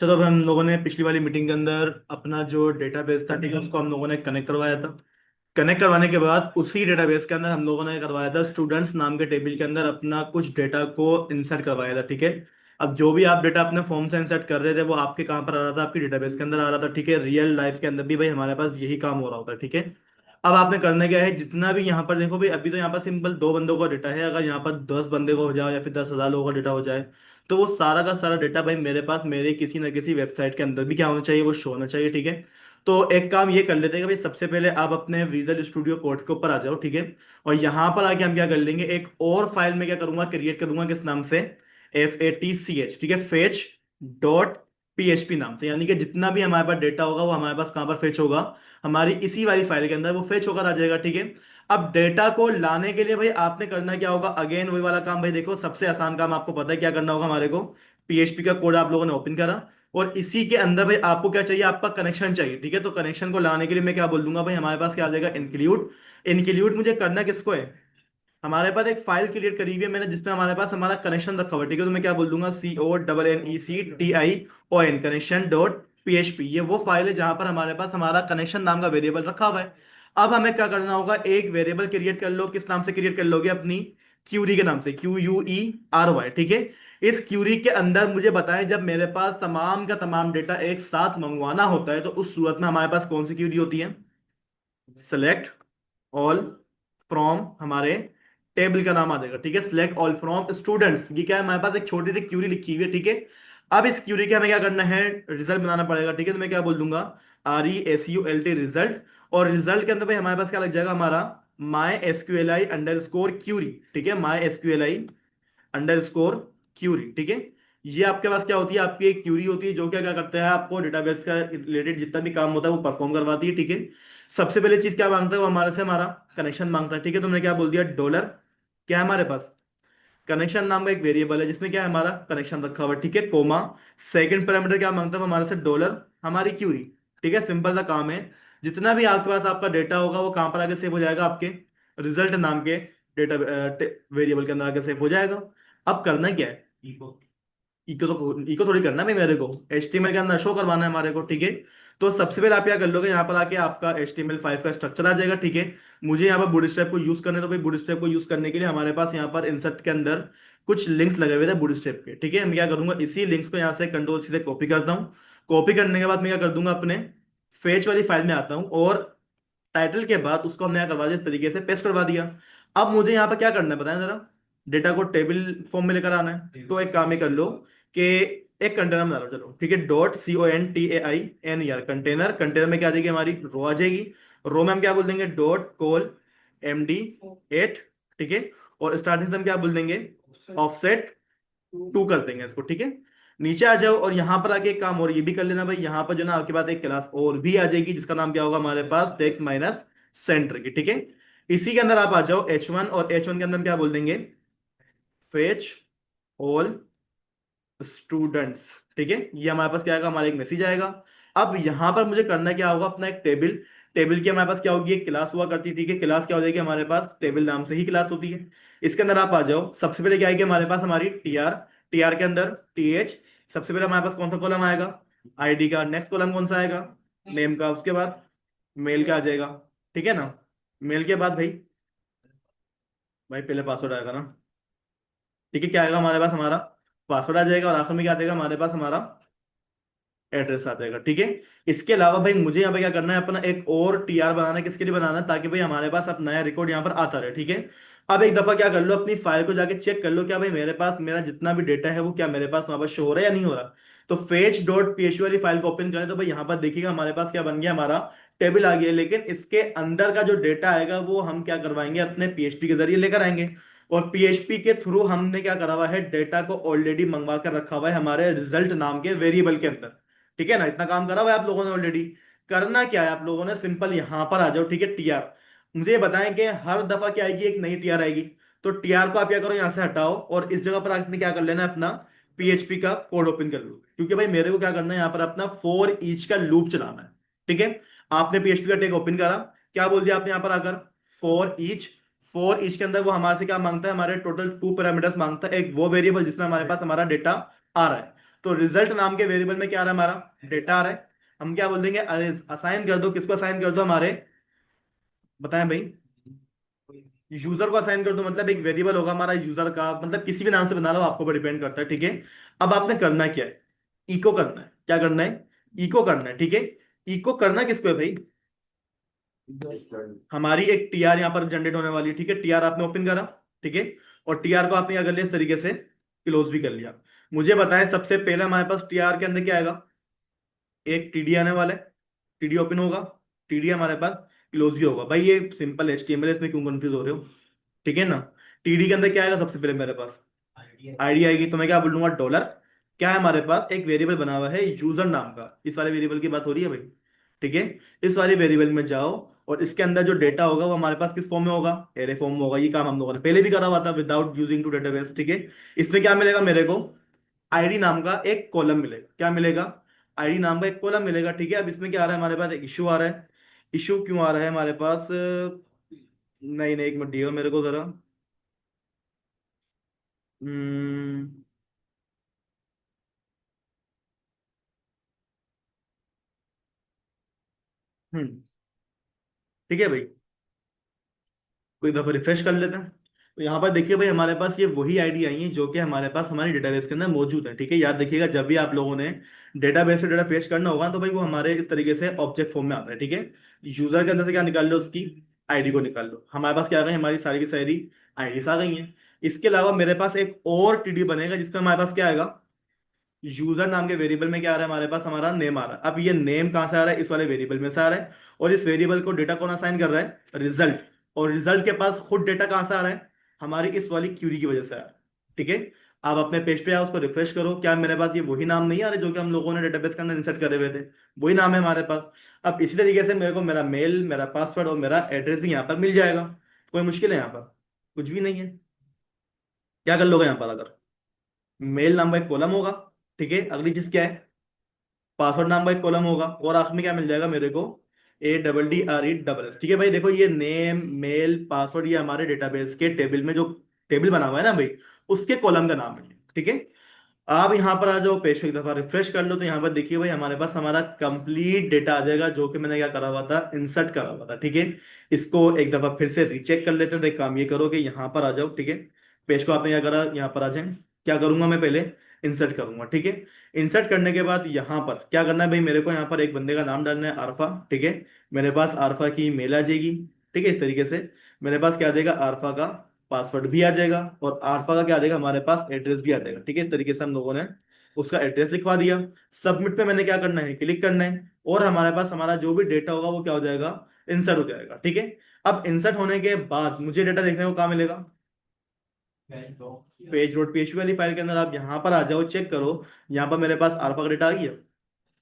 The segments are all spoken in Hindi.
चलो, अब हम लोगों ने पिछली वाली मीटिंग के अंदर अपना जो डेटाबेस था, ठीक है, उसको हम लोगों ने कनेक्ट करवाया था। कनेक्ट करवाने के बाद उसी डेटाबेस के अंदर हम लोगों ने करवाया था स्टूडेंट्स नाम के टेबल के अंदर अपना कुछ डेटा को इंसर्ट करवाया था, ठीक है। अब जो भी आप डेटा अपने फॉर्म से इंसर्ट कर रहे थे वो आपके कहाँ पर आ रहा था, आपकी डेटाबेस के अंदर आ रहा था, ठीक है। रियल लाइफ के अंदर भी भाई हमारे पास यही काम हो रहा होता है, ठीक है। अब आपने करना क्या है, जितना भी यहाँ पर देखो भाई, अभी तो यहाँ पर सिंपल दो बंदों का डेटा है। अगर यहाँ पर 10 बंदे को हो जाए या फिर 10,000 लोगों का डेटा हो जाए, तो वो सारा का सारा डेटा भाई मेरे पास मेरे किसी ना किसी वेबसाइट के अंदर भी क्या होना चाहिए, वो शो होना चाहिए, ठीक है। तो एक काम ये कर लेते हैं कि भाई सबसे पहले आप अपने विजुअल स्टूडियो कोड के ऊपर आ जाओ, ठीक है। और यहाँ पर आके हम क्या कर लेंगे, एक और फाइल में क्या करूंगा, क्रिएट करूंगा, किस नाम से, FATCH, ठीक है, फेच डॉट PHP नाम से। यानी कि जितना भी हमारे पास डेटा होगा वो हमारे पास कहाँ पर फेच होगा, हमारी इसी वाली फाइल के अंदर वो फेच होकर आ जाएगा, ठीक है। अब डेटा को लाने के लिए भाई आपने करना क्या होगा, अगेन वही वाला काम भाई, देखो सबसे आसान काम आपको पता है क्या करना होगा हमारे को। PHP का कोड आप लोगों ने ओपन करा, और इसी के अंदर भाई आपको क्या चाहिए, आपका कनेक्शन चाहिए, ठीक है। तो कनेक्शन को लाने के लिए मैं क्या बोल दूंगा भाई, हमारे पास क्या आ जाएगा, इंक्लूड। इंक्लूड मुझे करना किसको है, हमारे पास एक फाइल क्रिएट करी हुई है मैंने जिसमें हमारे पास हमारा कनेक्शन रखा हुआ है, ठीक है। तो मैं क्या बोल दूंगा, CONNECTION कनेक्शन डॉट PHP। ये वो फाइल है जहां पर हमारे पास हमारा कनेक्शन नाम का वेरिएबल रखा हुआ है। अब हमें क्या करना होगा, एक वेरिएबल क्रिएट कर लो, किस नाम से क्रिएट कर लोगे, अपनी क्यूरी के नाम से, QUERY, ठीक है। इस क्यूरी के अंदर मुझे बताएं, जब मेरे पास तमाम का तमाम डेटा एक साथ मंगवाना होता है तो उस सूरत में हमारे पास कौन सी क्यूरी होती है, सेलेक्ट ऑल फ्रॉम, हमारे टेबल का नाम आ जाएगा, ठीक है। सिलेक्ट ऑल फ्रॉम स्टूडेंट्स, ये क्या है, हमारे पास एक छोटी सी क्यूरी लिखी हुई है, ठीक है। अब इस क्यूरी के हमें क्या करना है, रिजल्ट बनाना पड़ेगा, ठीक है। तो मैं क्या बोल दूंगा, RESULT रिजल्ट। और रिजल्ट के अंदर भाई हमारे पास क्या लग जाएगा, हमारा MySQLi_query, ठीक है, MySQLi_query, ठीक है। ये आपके पास क्या होती है, आपकी एक क्यूरी होती है जो क्या क्या करता है, आपको डेटाबेस का रिलेटेड जितना भी काम होता है वो परफॉर्म करवाती है, ठीक है। सबसे पहले चीज क्या मांगता है, वो हमारे से हमारा कनेक्शन मांगता है, ठीक है। तुमने क्या बोल दिया, डॉलर, क्या है हमारे पास, कनेक्शन नाम का एक वेरिएबल है जिसमें क्या है, हमारा कनेक्शन रखा हुआ है, ठीक है, कोमा। सेकंड पैरामीटर क्या मांगता है, वो हमारे से डॉलर, हमारी क्यूरी, ठीक है। सिंपल सा काम है। जितना भी आपके पास आपका डेटा होगा वो कहां पर आगे सेव हो जाएगा, आपके रिजल्ट नाम के डेटा वेरिएबल के अंदर आगे सेव हो जाएगा। अब करना क्या है, इको थोड़ी करना है भाई, मेरे को HTML के अंदर शो करवाना है हमारे को, ठीक है। तो सबसे पहले आप क्या कर लोगे, यहाँ पर आके आपका HTML5 का स्ट्रक्चर आ जाएगा, ठीक है। मुझे यहाँ पर बूटस्ट्रैप को यूज करने, तो भाई बूटस्ट्रैप को यूज करने के लिए हमारे पास यहाँ पर इंसर्ट के अंदर कुछ लिंक्स लगे हुए थे बूटस्ट्रैप के, ठीक है। मैं क्या करूंगा, इसी लिंक्स को यहाँ से कंट्रोल से कॉपी करता हूँ। कॉपी करने के बाद मैं क्या कर दूंगा, अपने फेच वाली फाइल में आता हूँ, और टाइटल के बाद उसको हमने क्या करवा दिया, इस तरीके से पेस्ट करवा दिया। अब मुझे यहाँ पर क्या करना है बताएं जरा, डेटा को टेबल फॉर्म में लेकर आना है। तो एक काम ही कर लो कि एक कंटेनर बना लो, चलो ठीक है, .CONTAINER कंटेनर। कंटेनर में क्या आ जाएगी, हमारी रो आ जाएगी। रो में हम क्या बोल देंगे, .col MD8, ठीक है। और स्टार्टिंग से हम क्या बोल देंगे, offset 2 कर देंगे इसको, ठीक है। नीचे आ जाओ, और यहाँ पर आके एक काम और ये भी कर लेना भाई, यहाँ पर जो ना आपके पास एक क्लास और भी आ जाएगी जिसका नाम क्या होगा हमारे पास, टेक्स्ट माइनस सेंटर की, ठीक है। इसी के अंदर आप आ जाओ H1, और H1 के अंदर हम क्या बोल देंगे, फेच ऑल स्टूडेंट्स, ठीक है। ये हमारे पास क्या आएगा, हमारा एक मैसेज आएगा। अब यहां पर मुझे करना क्या होगा, अपना एक टेबल। टेबल की हमारे पास क्या होगी, एक क्लास हुआ करती है, ठीक है। क्लास क्या हो जाएगी, हमारे पास टेबल नाम से ही क्लास होती है। इसके अंदर आप आ जाओ, सबसे पहले क्या आएगी हमारे पास, हमारी TR। TR के अंदर TH। सबसे पहले हमारे पास कौन सा कॉलम आएगा, ID का। नेक्स्ट कॉलम कौन सा आएगा, नेम का। उसके बाद मेल का आ जाएगा, ठीक है ना। मेल के बाद भाई, पहले पासवर्ड आएगा ना, ठीक है। क्या आएगा हमारे पास, हमारा पासवर्ड आ जाएगा, और आखिर में क्या आ जाएगा हमारे पास, हमारा एड्रेस आ जाएगा, ठीक है। इसके अलावा भाई मुझे यहाँ पे क्या करना है, अपना एक और TR बनाना है। किसके लिए बनाना है, ताकि भाई हमारे पास अब नया रिकॉर्ड यहाँ पर आता रहे, ठीक है। अब एक दफा क्या कर लो, अपनी फाइल को जाके चेक कर लो, क्या भाई मेरे पास मेरा जितना भी डेटा है वो क्या मेरे पास वहां पर शो हो रहा है या नहीं हो रहा। तो fetch.php वाली फाइल को ओपन करें तो भाई यहाँ पर देखिएगा हमारे पास क्या बन गया, हमारा टेबल आ गया। लेकिन इसके अंदर का जो डेटा आएगा वो हम क्या करवाएंगे, अपने PHP के जरिए लेकर आएंगे। और PHP के थ्रू हमने क्या करा हुआ है, डेटा को ऑलरेडी मंगवा कर रखा हुआ है हमारे रिजल्ट नाम के वेरिएबल के अंदर, ठीक है ना। इतना काम करा हुआ है आप लोगों ने ऑलरेडी। करना क्या है आप लोगों ने, सिंपल यहां पर आ जाओ, ठीक है। TR, मुझे ये बताएं कि हर दफा क्या आएगी, एक नई TR आएगी। तो TR को आप क्या करो, यहां से हटाओ, और इस जगह पर आपने क्या कर लेना है, अपना PHP का कोड ओपन कर लो। क्योंकि भाई मेरे को क्या करना है, यहाँ पर अपना फॉर ईच का लूप चलाना है, ठीक है। आपने PHP का टेक ओपन करा, क्या बोल दिया आपने यहाँ पर आकर, फॉर ईच। फॉर ईच के अंदर वो हमारे से क्या मांगता है, हमारे टोटल 2 पैरामीटर्स मांगता है। एक वो वेरिएबल जिसमें हमारे पास हमारा डेटा आ रहा है। तो रिजल्ट नाम के वेरिएबल में क्या आ रहा है, हमारा डेटा आ रहा है। हम क्या बोल देंगे, असाइन कर दो, किसको असाइन कर दो, हमारे, बताएं भाई, यूजर को असाइन कर दो। मतलब एक वेरिएबल होगा हमारा यूजर का, मतलब किसी भी नाम से बना लो, आपको ऊपर डिपेंड करता है, ठीक है। अब आपने करना क्या है, इको करना है। क्या करना है, इको करना है, ठीक है। इको करना किसको है भाई, हमारी एक टीआर यहाँ पर जनरेट होने वाली है, ठीक है। टीआर आपने ओपन करा, ठीक है, और टीआर को आपने क्या कर लिया, इस तरीके से क्लोज भी कर लिया। मुझे बताएं सबसे पहले हमारे पास टीआर के अंदर क्या आएगा, एक टीडी आने वाला है, टीडी ओपन होगा, टीडी हमारे पास क्लोज भी होगा। भाई ये सिंपल एचटीएमएल, इसमें क्यों कंफ्यूज हो रहे हो, ठीक है ना। टीडी के अंदर क्या आएगा सबसे पहले मेरे पास, आईडी आएगी। तो मैं क्या बोलूंगा, डॉलर, क्या है हमारे पास एक वेरिएबल बना हुआ है यूजर नाम का, इस वाले वेरिएबल की बात हो रही है भाई, ठीक है। इस वाले वेरिएबल में जाओ, और इसके अंदर जो डेटा होगा वो हमारे पास किस फॉर्म में होगा, एरे फॉर्म में होगा। ये काम हम लोगों ने पहले भी करा हुआ था, विदाउट यूजिंग टू डेटाबेस, ठीक है। इसमें क्या मिलेगा मेरे को, आईडी नाम का एक कॉलम मिलेगा। क्या मिलेगा, आईडी नाम का एक कॉलम मिलेगा, ठीक है। अब इसमें क्या आ रहा है, हमारे पास एक इशू आ रहा है। इशू क्यों आ रहा है हमारे पास, नहीं नहीं, एक मिनट दियो मेरे को जरा। हम्म हम्म, ठीक है भाई, कोई दफा रिफ्रेश कर लेते हैं। तो यहाँ पर देखिए भाई, हमारे पास ये वही आईडी आई है जो कि हमारे पास हमारी डेटाबेस के अंदर मौजूद है, ठीक है। याद रखिएगा, जब भी आप लोगों ने डेटाबेस से डेटा फेच करना होगा तो भाई वो हमारे इस तरीके से ऑब्जेक्ट फॉर्म में आता है, ठीक है। यूजर के अंदर से क्या निकाल लो, उसकी आईडी को निकाल लो। हमारे पास क्या आ गई, हमारी सारी की सारी आईडीज आ गई हैं। इसके अलावा मेरे पास एक और टीडी बनेगा, जिसमें हमारे पास क्या आएगा, यूजर नाम के वेरिएबल में क्या आ रहा है, हमारे पास हमारा नेम आ रहा है। अब ये नेम कहाँ से आ रहा है, इस वाले वेरिएबल में से आ रहा है। और इस वेरिएबल को डेटा कौन असाइन कर रहा है, रिजल्ट। और रिजल्ट के पास खुद डेटा कहाँ से आ रहा है, हमारी इस वाली क्यूरी की वजह से आ रहा है, ठीक है। आप अपने पेज पे आओ, उसको रिफ्रेश करो, क्या मेरे पास ये वही नाम नहीं आ रहे जो कि हम लोगों ने डेटाबेस के अंदर इंसर्ट करे हुए थे, वही नाम है हमारे पास। अब इसी तरीके से मेरे को मेरा मेल, मेरा पासवर्ड और मेरा एड्रेस भी यहाँ पर मिल जाएगा। कोई मुश्किल है यहाँ पर, कुछ भी नहीं है। क्या कर लोगे यहाँ पर, अगर मेल नाम का एक कॉलम होगा, ठीक है। अगली चीज क्या है, पासवर्ड नाम का एक कॉलम होगा, और आखिर में क्या मिल जाएगा मेरे को, ADDRE, ठीक है भाई। देखो ये नेम, मेल, पासवर्ड, ये हमारे डेटाबेस के टेबल में जो टेबल बना हुआ है ना भाई, उसके कॉलम का नाम है, ठीक है। आप यहाँ पर आ जाओ, पेज को एक दफा रिफ्रेश कर लो, तो यहाँ पर देखिए भाई, हमारे पास हमारा कंप्लीट डेटा आ जाएगा, जो कि मैंने क्या करा हुआ था, इंसर्ट करा हुआ था, ठीक है। इसको एक दफा फिर से रीचेक कर लेते हैं। तो एक काम ये करो कि यहाँ पर आ जाओ, ठीक है। पेज को आपने क्या करा, यहाँ पर आ जाए। क्या करूंगा मैं, पहले इंसर्ट करूंगा, ठीक है। इंसर्ट करने के बाद यहाँ पर क्या करना है भाई, मेरे को यहाँ पर एक बंदे का नाम डालना है, आरफा, ठीक है। मेरे पास आरफा की मेल आ जाएगी, ठीक है, इस तरीके से। मेरे पास क्या आ जाएगा, आरफा का पासवर्ड भी आ जाएगा, और आरफा का क्या आ जाएगा, हमारे पास एड्रेस भी आ जाएगा, ठीक है। इस तरीके से हम लोगों ने उसका एड्रेस लिखवा दिया। सबमिट पे मैंने क्या करना है, क्लिक करना है, और हमारे पास हमारा जो भी डेटा होगा वो क्या हो जाएगा, इंसर्ट हो जाएगा, ठीक है। अब इंसर्ट होने के बाद मुझे डेटा देखने को कहाँ मिलेगा, पेज डॉट पीएचपी वाली फाइल के अंदर। आप यहाँ पर आ जाओ, चेक करो, यहाँ पर मेरे पास अल्फा का डेटा आ गया,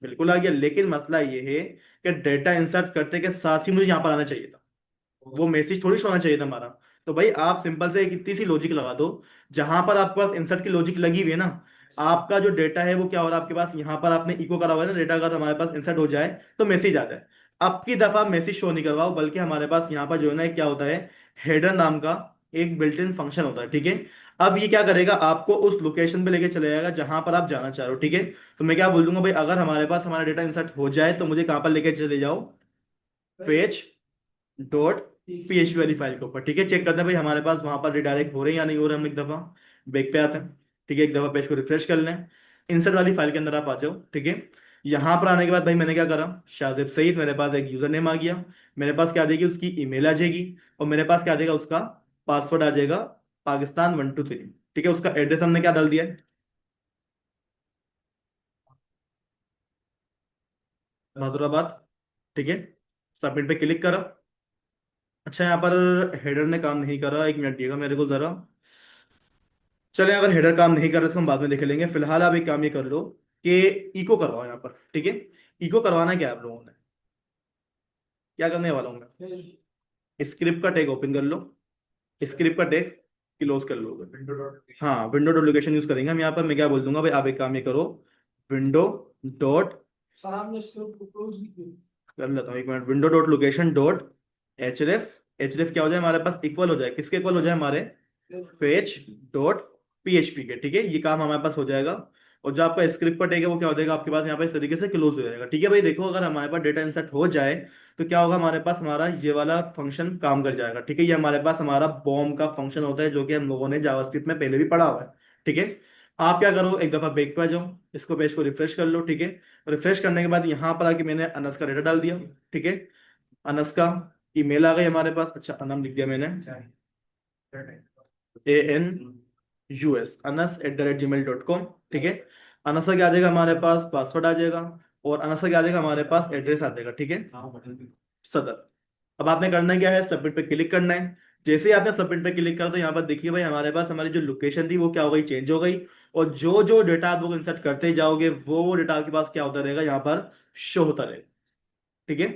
बिल्कुल आ गया। लेकिन मसला ये है कि डेटा इंसर्ट करते के साथ ही मुझे यहाँ पर आना चाहिए था, वो मैसेज थोड़ी होना चाहिए था हमारा। तो भाई आप सिंपल से एक इतनी सी लॉजिक लगा दो, जहां पर आपके पास इंसर्ट की लॉजिक लगी हुई है ना, आपका जो डेटा है वो क्या हो रहा है आपके पास, यहाँ पर आपने इको करा हुआ है ना, डेटा अगर हमारे पास इंसर्ट हो जाए तो मैसेज आता है। अब की दफा मैसेज शो नहीं करवाओ, बल्कि हमारे पास यहाँ पर जो है ना, एक क्या होता है, हेडर नाम का एक बिल्ट इन फंक्शन होता है, ठीक है। अब ये क्या करेगा, आपको उस लोकेशन पे लेके चले जाएगा जहां पर आप जाना चाह रहे हो, ठीक है। तो मैं क्या बोल दूंगा भाई, अगर हमारे पास हमारा डेटा इंसर्ट हो जाए तो मुझे कहाँ पर लेके चले जाओ, पेज डॉट पीएचपी वाली फाइल के ऊपर, ठीक है। चेक करते हैं भाई हमारे पास वहां पर रिडायरेक्ट हो रहे हैं या नहीं हो रहे। हम एक दफा बैक पे आते हैं, ठीक है, एक दफा पेज को रिफ्रेश कर लें। इंसर्ट वाली फाइल के अंदर आप आ जाओ, ठीक है। यहाँ पर आने के बाद भाई मैंने क्या करा, शाजिब सईद, मेरे पास एक यूजर नेम आ गया। मेरे पास क्या आ जाएगी, उसकी ईमेल आ जाएगी, और मेरे पास क्या आ जाएगा, उसका पासवर्ड आ जाएगा, Pakistan 123, ठीक है। उसका एड्रेस हमने क्या डाल दिया है, मथुराबाद, ठीक है। सबमिट पे क्लिक करा। अच्छा यहाँ पर हेडर ने काम नहीं करा, एक मिनट दिएगा मेरे को जरा। चले, अगर हेडर काम नहीं कर रहे तो हम बाद में देख लेंगे। फिलहाल आप एक काम ये कर लो कि इको करवाओ यहाँ पर, ठीक है। इको करवाना क्या है आप लोगों ने, क्या करने वाला हूँ मैं, स्क्रिप्ट का टैग ओपन कर लो, स्क्रिप्ट का टैग क्लोज कर लो। हाँ, विंडो डॉट लोकेशन यूज करेंगे हम यहाँ पर। मैं क्या बोल दूंगा भाई, आप एक काम ये करो, विंडो डॉट, कर लेता हूँ एक minute, window dot location dot href. Href क्या हो जाए हमारे पास, इक्वल हो जाए, किसके इक्वल हो जाए, हमारे पेज डॉट पीएचपी के, ठीक है। ये काम हमारे पास हो जाएगा। और जो आपका स्क्रिप्ट पर टेक है वो क्या हो जाएगा आपके पास यहाँ पे इस तरीके से क्लोज हो जाएगा। ठीक है भाई, देखो अगर हमारे पास डेटा इंसर्ट हो जाए तो क्या होगा, हमारे पास हमारा ये वाला फंक्शन काम कर जाएगा। ठीक है, ये हमारे पास हमारा बॉम्ब का फंक्शन होता है जो कि हम लोगों ने जावास्क्रिप्ट में पहले भी पढ़ा हुआ है। ठीक है, आप क्या करो, एक दफा बैक पे आ जाओ, इसको पेज को रिफ्रेश कर लो। ठीक है, रिफ्रेश करने के बाद यहाँ पर आके मैंने अनस का डेटा डाल दिया। ठीक है, अनस का ईमेल आ गई हमारे पास। अच्छा, अनम लिख दिया मैंने, ANUS, anas@gmail.com। ठीक है, अनस का क्या आ जाएगा हमारे पास, पासवर्ड आ जाएगा, और अनस का क्या आ जाएगा हमारे पास, एड्रेस आ जाएगा। ठीक है, सदर। अब आपने करना क्या है, सबमिट पे क्लिक करना है। जैसे ही आपने सबमिट पे क्लिक करा तो यहाँ पर देखिए भाई हमारे पास हमारी जो लोकेशन थी वो क्या हो गई, चेंज हो गई। और जो जो डेटा आप लोग इंसर्ट करते जाओगे वो डेटा आपके पास क्या होता रहेगा, यहाँ पर शो होता रहेगा। ठीक है,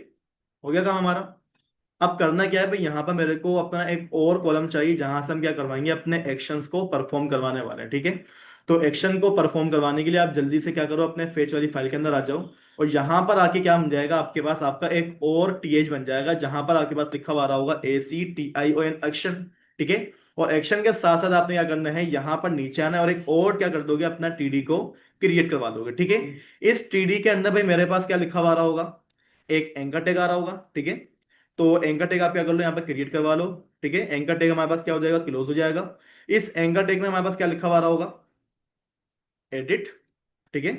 हो गया काम हमारा। अब करना क्या है भाई, यहाँ पर मेरे को अपना एक और कॉलम चाहिए जहां से हम क्या करवाएंगे, अपने एक्शंस को परफॉर्म करवाने वाले हैं। ठीक है, तो एक्शन को परफॉर्म करवाने के लिए आप जल्दी से क्या करो, अपने फेच वाली फाइल के अंदर आ जाओ। और यहाँ पर आके क्या बन जाएगा आपके पास, आपका एक और TH बन जाएगा जहां पर आपके पास लिखा हुआ आ रहा होगा ACTION, एक्शन। ठीक है, और एक्शन के साथ साथ आपने क्या करना है, यहाँ पर नीचे आना है और एक और क्या कर दोगे, अपना TD को क्रिएट करवा दोगे। ठीक है, इस TD के अंदर भाई मेरे पास क्या लिखा हुआ आ रहा होगा, एक एंकर टैग आ रहा होगा। ठीक है, तो एंकर टैग आप क्या कर लो, यहाँ पे क्रिएट करवा लो। ठीक है, एंकर टैग हमारे पास क्या हो जाएगा, क्लोज हो जाएगा। इस एंकर टैग में हमारे पास क्या लिखा हुआ आ रहा होगा, एडिट। ठीक है,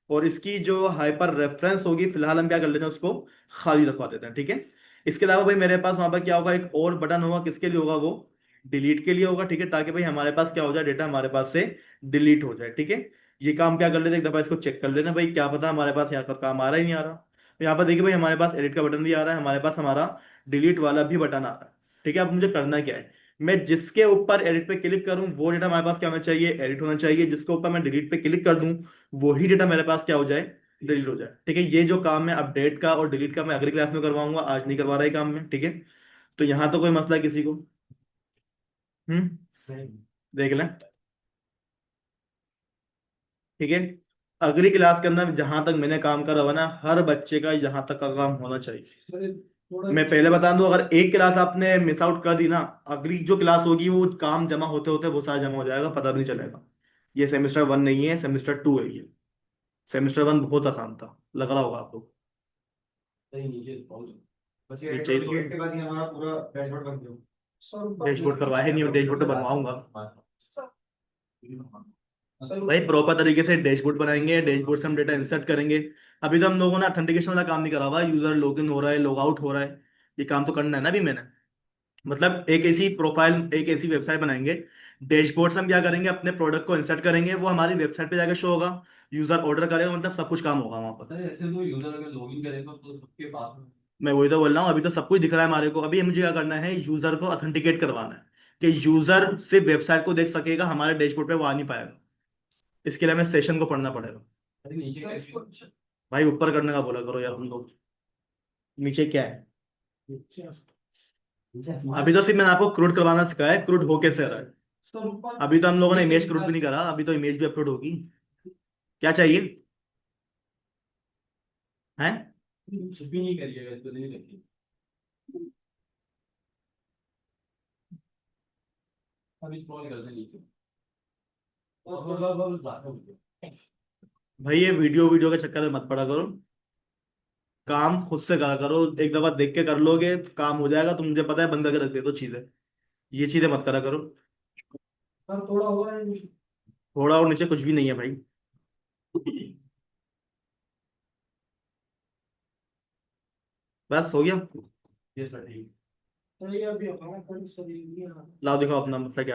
और इसकी जो हाइपर रेफरेंस होगी फिलहाल हम क्या कर लेते हैं, उसको खाली रखवा देते हैं। ठीक है, इसके अलावा भाई मेरे पास वहां पर क्या होगा, एक और बटन होगा, किसके लिए होगा वो, डिलीट के लिए होगा। ठीक है, ताकि भाई हमारे पास क्या हो जाए, डेटा हमारे पास से डिलीट हो जाए। ठीक है, ये काम क्या कर लेते हैं, एक दफा इसको चेक कर लेते हैं भाई, क्या पता हमारे पास यहाँ पर काम आ रहा ही नहीं आ रहा। तो यहाँ पर देखिए भाई हमारे पास एडिट का बटन भी आ रहा है, हमारे पास हमारा डिलीट वाला भी बटन आ रहा है। ठीक है, अब मुझे करना क्या है, मैं जिसके ऊपर एडिट पे क्लिक करूं वो डेटा हमारे पास क्या होना चाहिए, एडिट होना चाहिए। जिसके ऊपर मैं डिलीट पे क्लिक कर दूं वही डेटा मेरे पास क्या हो जाए, डिलीट हो जाए। ठीक है, ये जो काम है अपडेट का और डिलीट का मैं अगली क्लास में करवाऊंगा, आज नहीं करवा रहा है काम में। ठीक है, तो यहाँ तो कोई मसला है किसी को? नहीं। देख लें। ठीक है, अगली क्लास के अंदर जहां तक मैंने काम करा हुआ ना, हर बच्चे का यहाँ तक का काम होना चाहिए। मैं पहले बता दूं, अगर एक क्लास आपने मिस आउट कर दी ना, अगली जो क्लास होगी वो काम जमा होते होते वो सारा जमा हो जाएगा, पता भी नहीं चलेगा। ये सेमेस्टर 1 नहीं है, सेमेस्टर 2 है ये। सेमेस्टर 1 बहुत आसान था, लग रहा होगा आपको। नहीं, नीचे पहुंच, बस ये नीचे ही तो के बाद ये हमारा पूरा डैशबोर्ड बन गया। डैशबोर्ड करवाया नहीं, डैशबोर्ड तो बनवाऊंगा भाई, प्रॉपर तरीके से डैशबोर्ड बनाएंगे, डैशबोर्ड से हम डेटा इंसर्ट करेंगे। अभी तो हम लोगों ने ऑथेंटिकेशन वाला काम नहीं करा हुआ, यूजर लॉग इन हो रहा है, लॉग आउट हो रहा है, ये काम तो करना है ना अभी मैंने। मतलब एक ऐसी प्रोफाइल, एक ऐसी वेबसाइट बनाएंगे, डैशबोर्ड से हम क्या करेंगे, अपने प्रोडक्ट को इंसर्ट करेंगे, वो हमारी वेबसाइट पे जाकर शो होगा, यूजर ऑर्डर करेगा, मतलब सब कुछ काम होगा वहां पर। अरे ऐसे तो यूजर अगर लॉगिन करेगा तो सबके पास में, मैं वही तो बोल रहा हूँ, अभी तो सब कुछ दिख रहा है हमारे को। अभी मुझे क्या करना है, यूजर को ऑथेंटिकेट करवाना है कि यूजर सिर्फ वेबसाइट को देख सकेगा, हमारे डैशबोर्ड पे वो आ नहीं पाएगा। इसके लिए हमें सेशन को पढ़ना पड़ेगा। अरे नीचे कैसे? भाई ऊपर करने का बोला करो यार तुम लोग, नीचे क्या है? अभी तो सिर्फ मैंने आपको क्रूड करवाना सिखाया है, क्रूड हो कैसे रहा है। अभी तो हम लोगों ने इमेज क्रूड भी नहीं करा, अभी तो इमेज भी अपलोड होगी। क्या चाहिए है? कुछ भी नहीं करिएगा, इसको नहीं करिए। अभी स्क्रॉल कर से नीचे। भाई ये वीडियो वीडियो के चक्कर में मत पड़ा करो, काम खुद से करा करो। एक दफा देख के कर लोगे काम हो जाएगा, तो मुझे पता है बंद करके रख दे तो चीजें, ये चीजें मत करा करो। सर थोड़ा हो रहा है, थोड़ा और नीचे कुछ भी नहीं है भाई। बस हो गया। ये सर ठीक। तो ये अभी हमारा लाओ दिखाओ अपना मतलब क्या